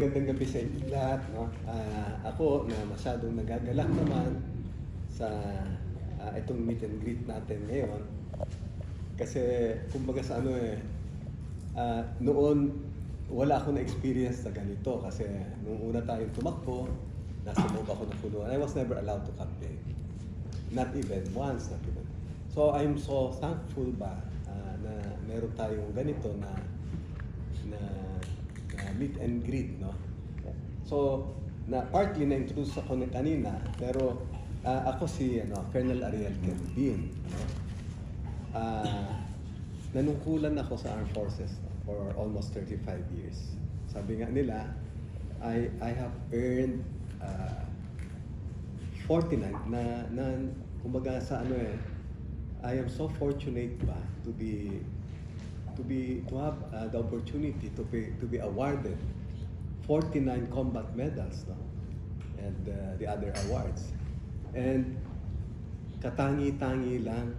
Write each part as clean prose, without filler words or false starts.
Magandang gabi sa inyo lahat. No? Ako na masyadong nagagalak naman sa itong meet and greet natin ngayon. Kasi kumbaga sa noon wala akong na-experience na ganito. Kasi nung una tayong tumakbo, nasa loob ako ng kulungan. I was never allowed to campaign. Not even once. Not even. So I'm so thankful ba na meron tayong ganito na meet and greet, no? So, partly na-introduce ako kanina, pero ako si Colonel Ariel Querubin. No? Nanungkulan ako sa Armed Forces for almost 35 years. Sabi nga nila, I have earned 49 na kumbaga sa I am so fortunate ba to have the opportunity to be awarded 49 combat medals, no? And the other awards. And katangi-tangi lang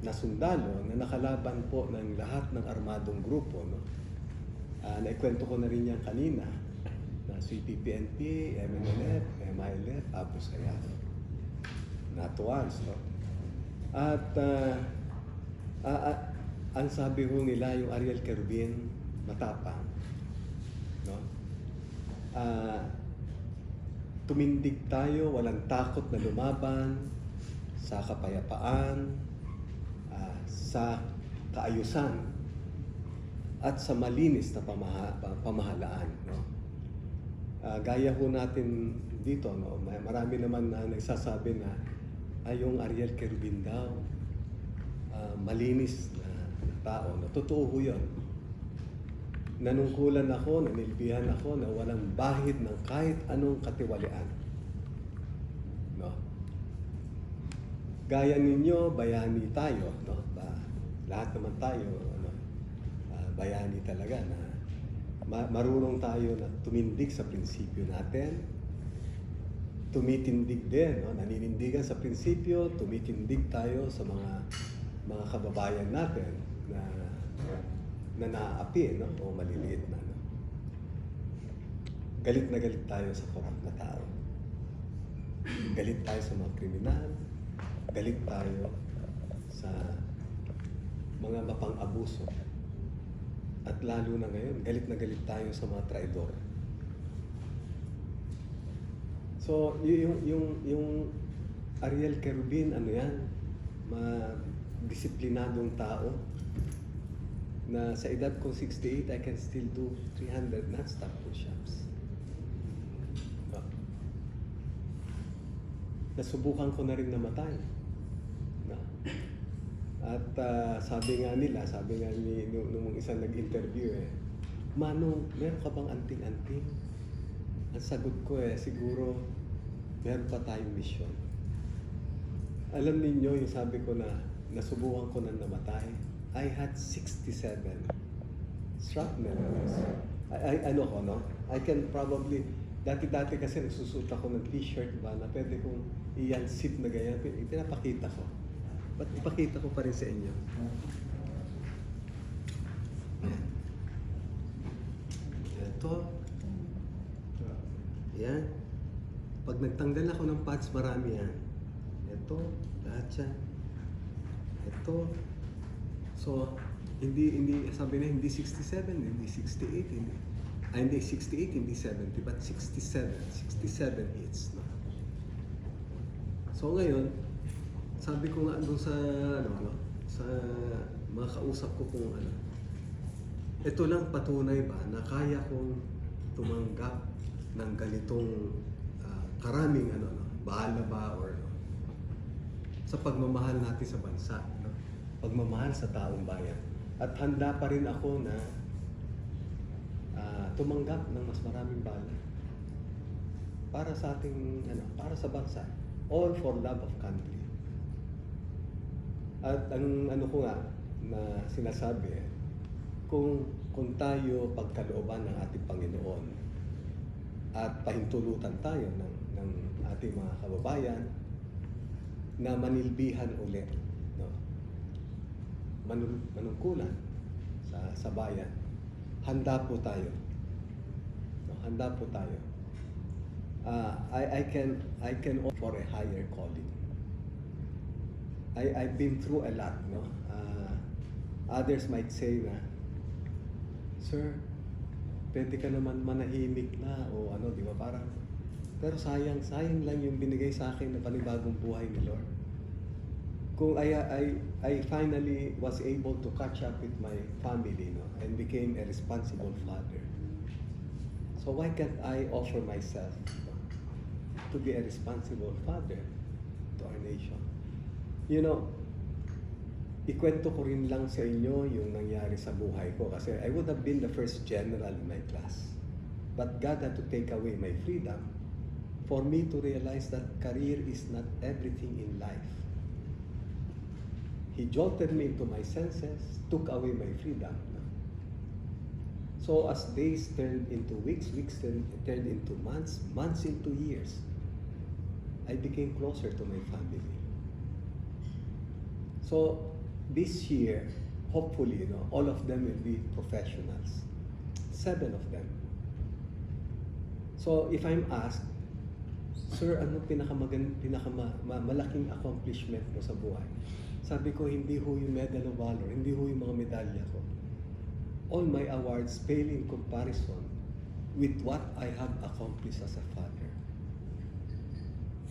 na sundalo na nakalaban po ng lahat ng armadong grupo, no? Naikwento ko na rin yan kanina na CPP-NP, MNLF, MILF, Abu Sayyaf. Not once, no? At ang sabi ho nila, yung Ariel Querubin, matapang. No? Tumindig tayo, walang takot na lumaban sa kapayapaan, sa kaayusan, at sa malinis na pamahalaan. No? Gaya ho natin dito, no? Marami naman na nagsasabi na yung Ariel Querubin daw, malinis na tao. No? Totoo ho yun. Nanungkulan ako, nanilbihan ako na walang bahid ng kahit anong katiwalian. No? Gaya ninyo, bayani tayo. No? Lahat naman tayo, bayani talaga na marunong tayo na tumindig sa prinsipyo natin, tumitindig din, no? Naninindigan sa prinsipyo, tumitindig tayo sa mga kababayan natin na naaapi, no? O maliliit na. No? Galit na galit tayo sa korap na tao. Galit tayo sa mga kriminal. Galit tayo sa mga mapang-abuso. At lalo na ngayon, galit na galit tayo sa mga traidor. So, yung Ariel Querubin, disiplinadong tao na sa edad kong 68, I can still do 300 non-stop push-ups. Nasubukan ko na rin namatay. At sabi nga ni nung isang nag-interview Manong, meron ka bang anting-anting? Ang sagot ko siguro meron pa tayong misyon. Alam ninyo, yung sabi ko na nasubukan ko na namatay, I had 67 shrapnel wounds. I can probably, dati kasi nagsusuot ako ng t-shirt ba na pwede kong i-unzip na ganyan, pinapakita ko. Ba't ipakita ko pa rin sa inyo? Ito. Yan. Pag nagtanggal ako ng pads, marami yan. Ito, lahat yan. Ito. So, hindi sabi na hindi 67, hindi 68, hindi 68, hindi 70, but 67 hits. No? So ngayon, sabi ko nga doon sa mga kausap ko kung ito lang patunay ba na kaya kong tumanggap ng ganitong karaming bahala ba or sa pagmamahal natin sa bansa, no? Pagmamahal sa taong bayan. At handa pa rin ako na tumanggap ng mas maraming bala para sa ating para sa bansa. All for love of country. At ang ko nga na sinasabi kung tayo pagkalooban ng ating Panginoon at pahintulutan tayo ng ating mga kababayan na manilbihan ulit, no? Manungkulan sa bayan, handa po tayo handa po tayo. I can opt for a higher calling. I've been through a lot, no? Others might say na, Sir, pwede ka naman manahimik na o ano, di ba? Parang, pero sayang lang yung binigay sa akin na panibagong buhay ni Lord. Kung I finally was able to catch up with my family, no, and became a responsible father. So why can't I offer myself, no, to be a responsible father to our nation? You know, ikwento ko rin lang sa inyo yung nangyari sa buhay ko kasi I would have been the first general in my class. But God had to take away my freedom for me to realize that career is not everything in life. He jolted me into my senses, took away my freedom. So as days turned into weeks, weeks turned into months, months into years, I became closer to my family. So this year, hopefully, you know, all of them will be professionals. 7 of them. So if I'm asked, Sir, ano pinakamalaking accomplishment mo sa buhay? Sabi ko, hindi ho yung Medal of Valor, hindi ho yung mga medalya ko. All my awards pale in comparison with what I have accomplished as a father.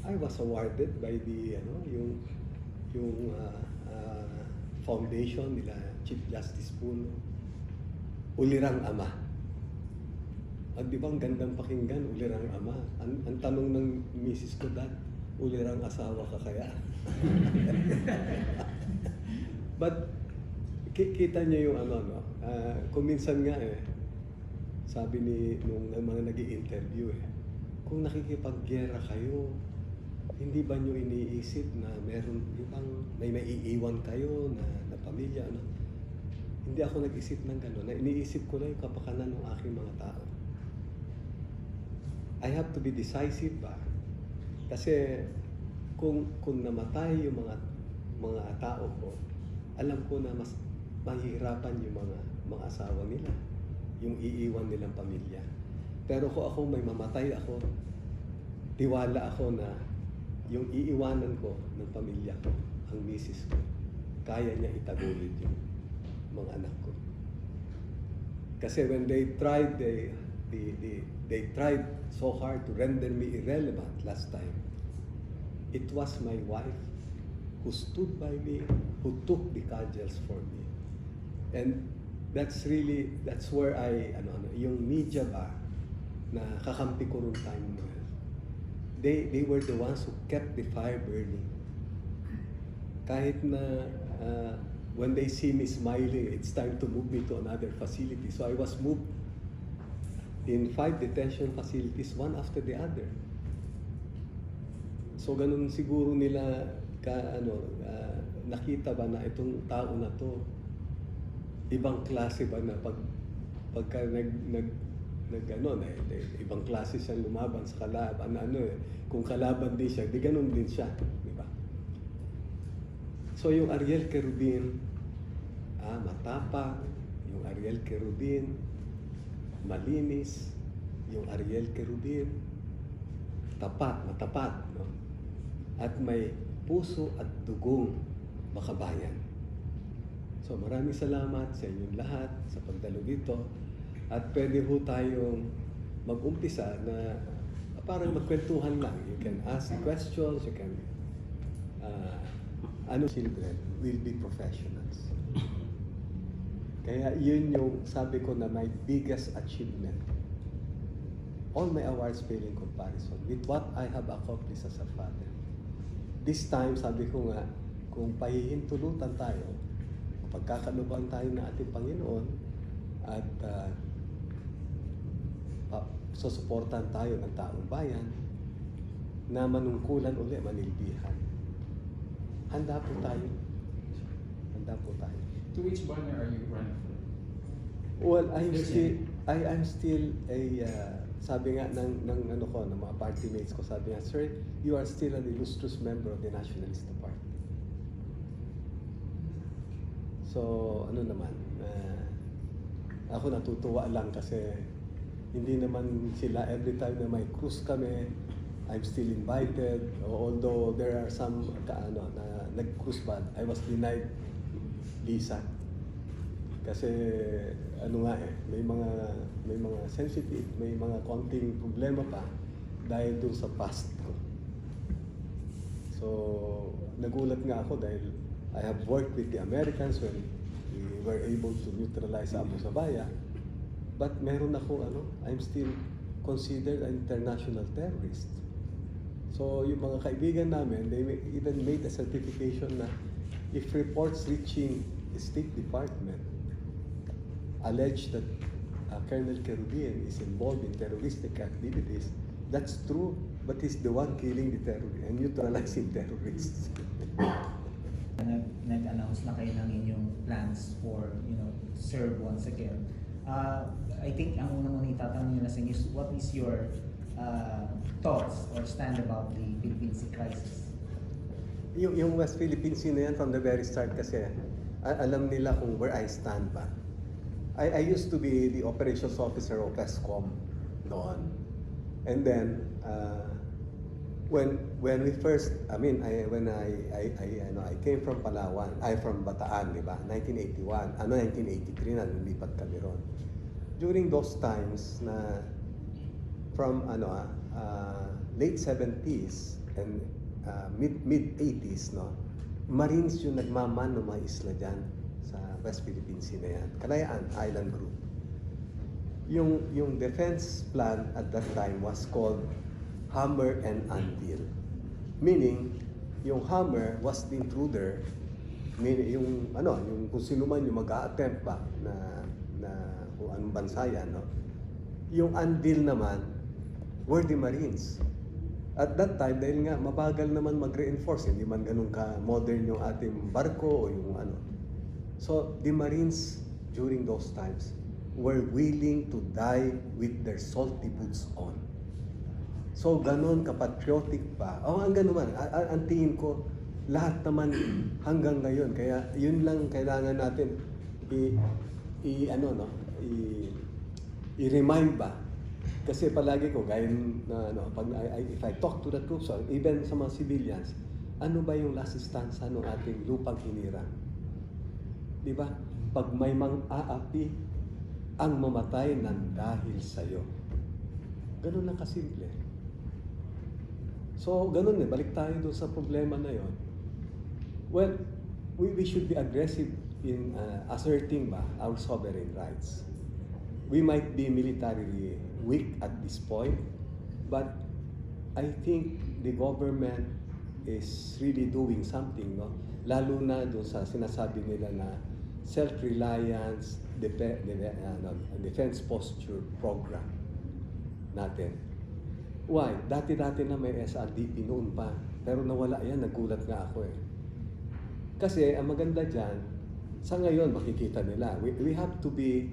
I was awarded by the, yung foundation nila Chief Justice Puno, Ulirang Ama. At di ba ang gandang pakinggan, Ulirang Ama? Ang tanong ng misis ko, Dad, ulirang asawa ka kaya? But kita niyo yung kung minsan nga sabi nung mga nag-i-interview kung nakikipaggera kayo, hindi ba nyo iniisip na meron yung may maiiwan kayo na pamilya, ano? Hindi ako nag-isip ng gano'n. Iniisip ko na yung kapakanan ng aking mga tao. I have to be decisive ba? Kasi kung namatay yung mga tao ko, alam ko na mas mahihirapan yung mga asawa nila, yung iiwan nilang pamilya. Pero kung ako may mamatay ako, tiwala ako na yung iiwanan ko ng pamilya ko, ang misis ko, kaya niya itaguyod yung mga anak ko. Kasi when they tried, they tried so hard to render me irrelevant last time. It was my wife who stood by me, who took the cudgels for me. And that's where yung media ba, na kakampi ko nung time na they were the ones who kept the fire burning. Kahit na when they see me smiling, it's time to move me to another facility. So I was moved in 5 detention facilities, one after the other. So ganun siguro nila nakita ba na itong tao na to, ibang klase ba na pagka ibang klase siyang lumaban sa kalaban, kung kalaban din siya, di ganun din siya, di ba? So yung Ariel Kerubin, matapang, yung Ariel Kerubin, malinis, yung Ariel Kerubin, matapat, no? At may puso at dugong makabayan. So maraming salamat sa inyong lahat sa pagdalo dito. At pwede ho tayong mag-umpisa na parang magkwentuhan lang. You can ask questions, you can children will be professionals. Kaya yun yung sabi ko na my biggest achievement. All my awards pale in comparison with what I have accomplished as a father. This time, sabi ko nga, kung pahihintulutan tayo, pagkakaluban tayo ng ating Panginoon, at susuportan tayo ng taong bayan na manungkulan uli, manilbihan. Handa po tayo. To which banner are you running for? Well, I'm still a sabi nga ng mga party mates ko, sabi nga, Sir, you are still an illustrious member of the Nationalist Party. So, ako natutuwa lang kasi Hindi naman sila every time na may cruise kami, I'm still invited. Although there are some na nag-cruise ba, I was denied visa. Kasi may mga sensitive, may mga konting problema pa dahil dun sa past ko. So, nagulat nga ako dahil I have worked with the Americans when we were able to neutralize Abu Zabaya. But meron ako, I'm still considered an international terrorist. So, yung mga kaibigan namin, they even made a certification na if reports reaching the State Department allege that Colonel Kerubian is involved in terroristic activities, that's true, but he's the one killing the terrorists and neutralizing terrorists. Nag-announce na kayo ng inyong plans for, serve once again. I think ang unang itatanong nyo na sa inyo is, what is your thoughts or stand about the Philippine Sea crisis? Yung West Philippine Sea na yan from the very start kasi alam nila kung where I stand ba. I used to be the operations officer of PESCOM noon. And then when we first, when I came from Palawan, from Bataan, di ba? 1981, 1983 na lumipat kami ron. During those times na from late 70s and mid 80s, no, Marines yung nagmaman ng mga isla dyan sa West Philippine Sea na yan. Kalayaan Island Group. Yung defense plan at that time was called Hammer and Anvil. Meaning, yung Hammer was the intruder, meaning yung kung sino man yung mag-a-attempt ba na kung anong bansa yan, no? Yung Anvil naman were the Marines. At that time, dahil nga mabagal naman mag-reinforce, hindi man ganun ka-modern yung ating barko o yung So, the Marines during those times were willing to die with their salty boots on. So, ganun kapatriotic pa. Hanggang naman, ang tingin ko, lahat naman hanggang ngayon. Kaya, yun lang kailangan natin i-remind ba. Kasi palagi ko, gaya if I talk to the troops, or even sa mga civilians, ano ba yung last stanza ng ating lupang hinirang? Di ba? Pag may mang-aapi, ang mamatay ng dahil sa'yo. Ganun lang kasimple. So, ganun balik tayo doon sa problema na yon. Well, we should be aggressive in asserting our sovereign rights. We might be militarily weak at this point, but I think the government is really doing something, no? Lalo na doon sa sinasabi nila na self-reliance defense posture program natin. Why? Dati-dati na may SRDP noon pa, pero nawala yan, nagulat nga ako eh. Kasi ang maganda dyan, sa ngayon makikita nila, we have to be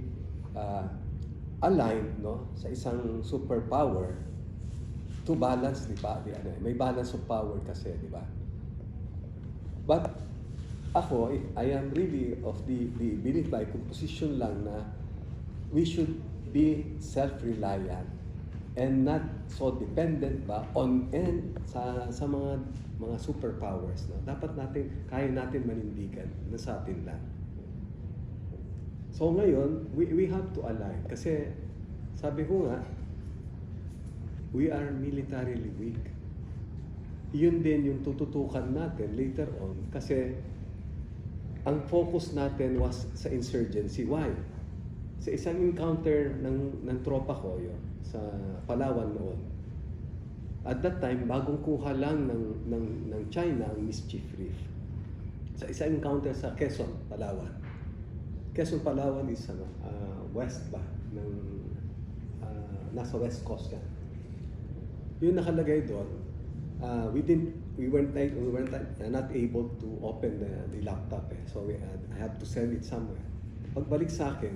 aligned, no, sa isang superpower to balance, di ba? May balance of power kasi, di ba? But ako, I am really of the belief by composition lang na we should be self-reliant and not so dependent on sa mga superpowers, no? Dapat kaya natin manindigan na sa atin lang. So ngayon, we have to align kasi sabi ko nga, we are militarily weak. Yun din yung tututukan natin later on kasi ang focus natin was sa insurgency. Why? Sa isang encounter ng tropa ko sa Palawan noon. At that time, bagong kuha lang ng China ang Mischief Reef. Sa isang encounter sa Quezon, Palawan. Quezon, Palawan is west ba? Nasa west coast yan. Yung nakalagay doon, we weren't not able to open the laptop so I had to send it somewhere. Pagbalik sa akin,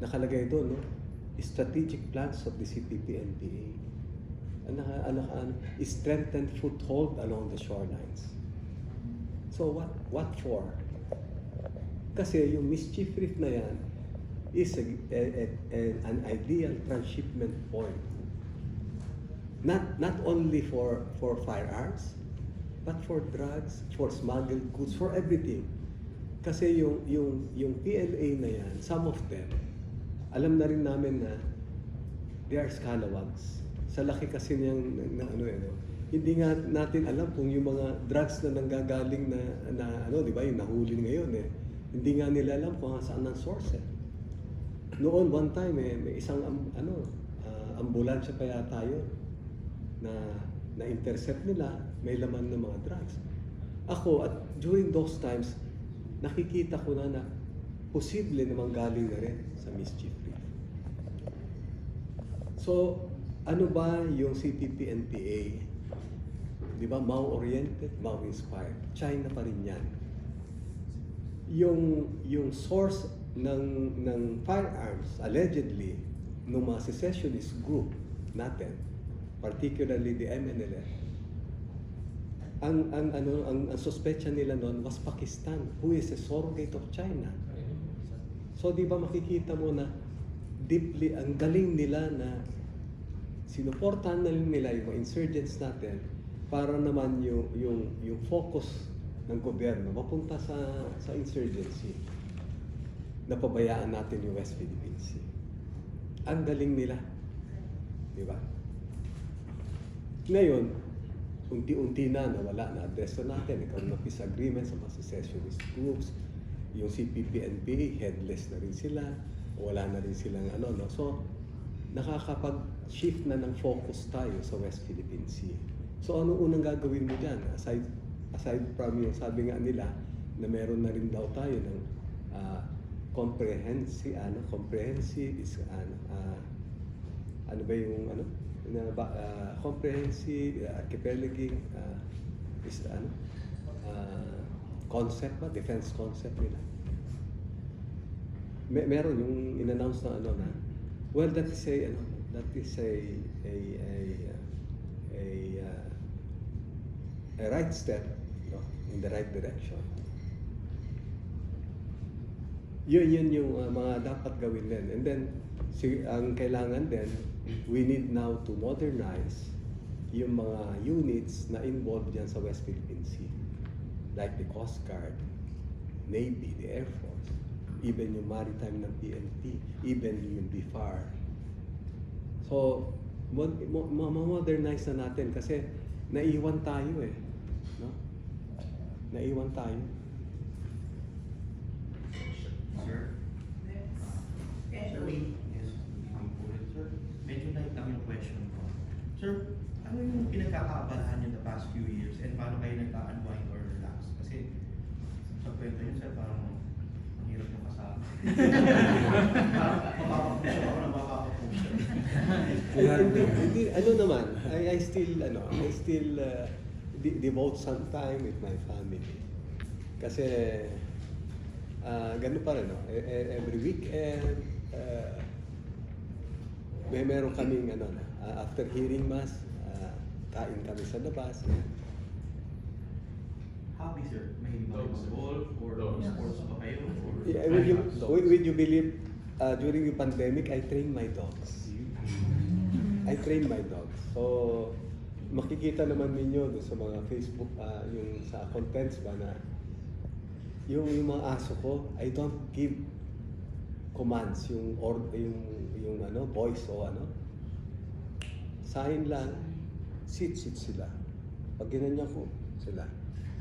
nakalagay doon, no? Strategic plans of the CPP-NPA. Strengthened foothold along the shorelines. So what for? Kasi yung Mischief Reef na yan, is an ideal transshipment point. Not only for firearms, but for drugs, for smuggled goods, for everything. Kasi yung PLA na yan, some of them, alam na rin namin na they are scalawags. Sa laki kasi niyang hindi nga natin alam kung yung mga drugs na nanggagaling na di ba, yung nahuli ngayon hindi nga nila alam kung saan ang source. Noon one time may isang ambulansya pa yata yun na intercept nila, may laman ng mga drugs. Ako, at during those times, nakikita ko na posible namang galing na rin sa Mischief Reef. So, ano ba yung CPP-NPA? Di ba, Mao-oriented, Mao-inspired. China pa rin yan. Yung source ng firearms, allegedly, ng mga secessionist group natin, particularly the MNLF, ang suspetsya nila noon was Pakistan, who is a surrogate of China. So di ba makikita mo na deeply ang galing nila na sinuportahan na nila yung mga insurgents natin para naman yung focus ng gobyerno mapunta sa insurgency. Napabayaan natin yung West Philippine Sea. Ang galing nila. Di ba? Ngayon, unti-unti na nawala na address na natin. Ikaw na peace agreement sa mga secessionist groups. Yung CPP-NPA, headless na rin sila. Wala na rin silang no? So, nakakapag-shift na ng focus tayo sa West Philippine Sea. So, ano unang gagawin mo dyan? Aside from yung sabi nga nila na meron na rin daw tayo ng comprehensive is ano ba yung comprehensive archipelagic is concept ba, defense concept nila. Meron yung in-announce na na well, that is a right step, in the right direction. Yun yung mga dapat gawin din. And then, ang kailangan din, we need now to modernize yung mga units na involved dyan sa West Philippine Sea. Like the Coast Guard, Navy, the Air Force, even yung maritime ng PNP, even yung BFAR. So, modernize na natin kasi naiwan tayo no? Naiwan tayo. Sir? Sir, sir, medyo light lang yung question ko. Sir, ano yung pinagkakaabalahan niyo the past few years and paano kayo nagka-unwind or relax? Kasi sa kwento niyo, sir, parang ang hirap yung kasama. Mapapapusya ako na mapapapusya. Hindi, naman, I still devote some time with my family. Kasi ganun pa rin, every weekend, meron kaming after hearing mass, kain kami sa labas. Hobby, sir? Mahilig ba kayo mag-golf or sports ba kayo? Yeah, would you believe, during the pandemic, I trained my dogs. So, makikita naman ninyo doon sa mga Facebook, yung sa contents ba na yung mga aso ko, I don't give commands, yung voice o sign lang, sit sila. Pag ginanyan ko sila,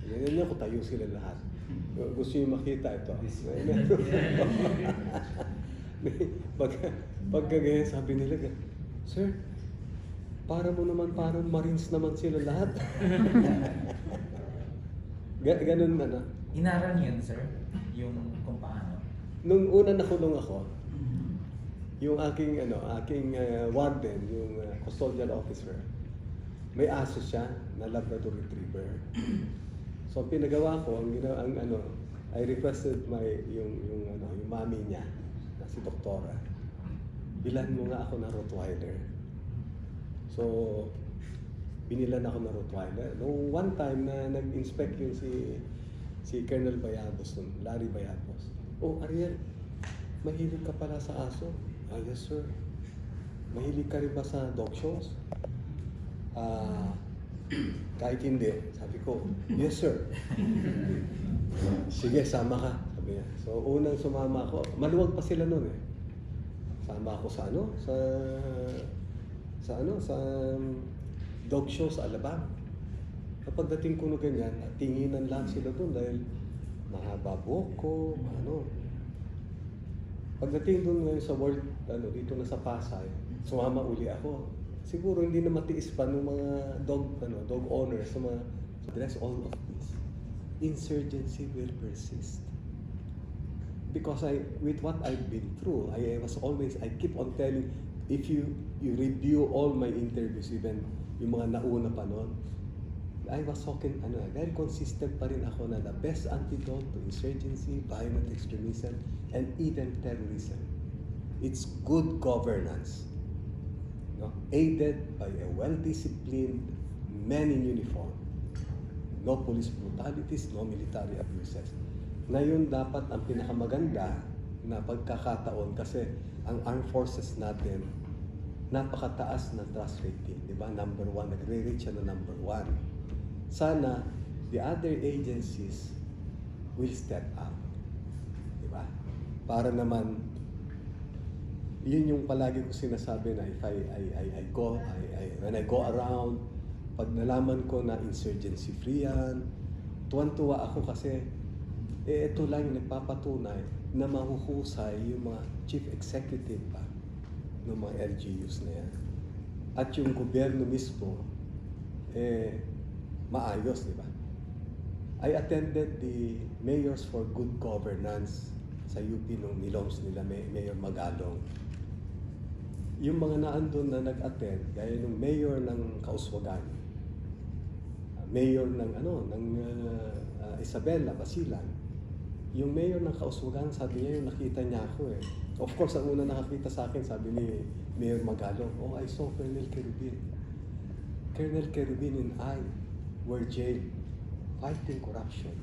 ginanyan ko, tayo sila lahat. Gusto nyo makita ito. Pag ganyan, sabi nila, Sir, parang Marines naman sila lahat. Ganun na. Inaral niyo yun, sir? Yung kung paano? Nung una nakulong ako, yung aking warden, yung custodial officer, may aso siya na Labrador Retriever. So pinagawa ko, I requested yung mami niya, na si Doktora. Bilan mo nga ako ng Rottweiler. So, binilan ako ng Rottweiler. Nung one time na nag-inspect yung si Colonel Bayabos, Larry Bayabos. Oh, Ariel, mahilig ka pala sa aso. Ah, yes sir. Mahilig ka rin ba sa dog shows? Ah, kahit hindi. Sabi ko, yes sir. Sige, sama ka. Sabi niya. So, unang sumama ako. Maluwag pa sila noon eh. Sama ako sa sa dog show sa Alabang. Kapag dating ko na ganyan, tinginan lang sila doon dahil mahaba buhok ko, Pagdating doon ngayon sa world, dito na sa Pasay, sumama uli ako. Siguro hindi na matiis pa ng mga dog owners sa mga address all of this. Insurgency will persist. Because with what I've been through, I keep on telling, if you review all my interviews, even yung mga nauna pa noon, I was talking, very consistent pa rin ako na the best antidote to insurgency, violent extremism, and even terrorism. It's good governance, aided by a well-disciplined men in uniform. No police brutalities, no military abuses. Ngayon dapat ang pinakamaganda na pagkakataon kasi ang armed forces natin napakataas na trust rating, di ba? Number 1, nagre-reach siya na number 1. Sana the other agencies will step up. Di ba? Para naman, yun yung palagi ko sinasabi na if when I go around, pag nalaman ko na insurgency free yan, tuwan-tuwa ako kasi ito lang yung nagpapatunay na mahuhusay yung mga chief executive pa ng mga LGUs na yan. At yung gobyerno mismo, maayos, di ba? I attended the Mayors for Good Governance sa UP nung niloms nila, Mayor Magalong. Yung mga naandun na nag-attend, gaya nung Mayor ng Kauswagan, Mayor ng Isabela, Basilan, yung Mayor ng Kauswagan, sabi niya yung nakita niya ako eh. Of course, ang una nakakita sa akin, sabi ni Mayor Magalong, oh, I saw Colonel Kerubin. Colonel Kerubin and I were jailed fighting corruption.